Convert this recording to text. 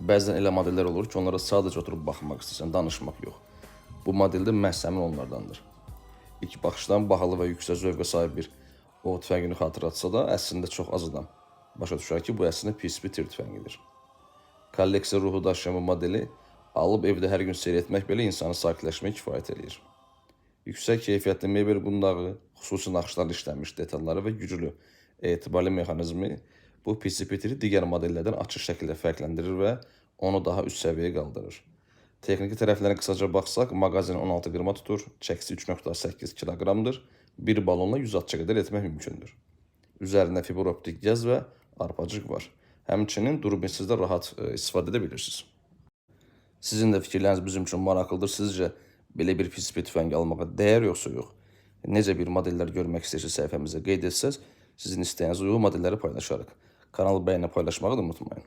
Bəzən elə modellər olur ki, onlara sadəcə oturub baxmaq istəyirsən, danışmaq yox. Bu model də məhz həmin onlardandır. İlk baxışdan bahalı və yüksək zövqə sahib bir o tüfəngini xatırlatsa da, əslində çox az adam başa düşər ki, bu əslində PCP tir tüfəngidir. Kolleksiya ruhu daşıyan bu modeli alıb evdə hər gün seyr etmək belə insanı sakitləşməyə kifayət eləyir. Yüksək keyfiyyətli mebel qundağı, xüsusi naxışlarla işlənmiş detalları və güclü etibarlı mexanizmi bu PCP tiri digər modellərdən açıq şəkildə fərqləndirir və onu daha üst səviyyəyə qaldırır. Texniki tərəflərinə qısaca baxsaq, maqazin 16 qırma tutur, çəkisi 3,8 kiloqramdır, bir balonla 100 atça qədər etmək mümkündür. Üzərində fiber optik gəz və arpacıq var. Həmçinin durbinsiz də rahat istifadə edə bilirsiniz. Sizin də fikirləriniz bizim üçün maraqlıdır. Sizcə belə bir PCP tüfəngi almağa dəyər yoxsa yox? Necə bir modellər görmək istəyirsiniz səhifəmizə qeyd etsəz, sizin istəyiniz uyğun modelləri paylaşarıq. Kanalı bəyənib paylaşmağı da unutmayın.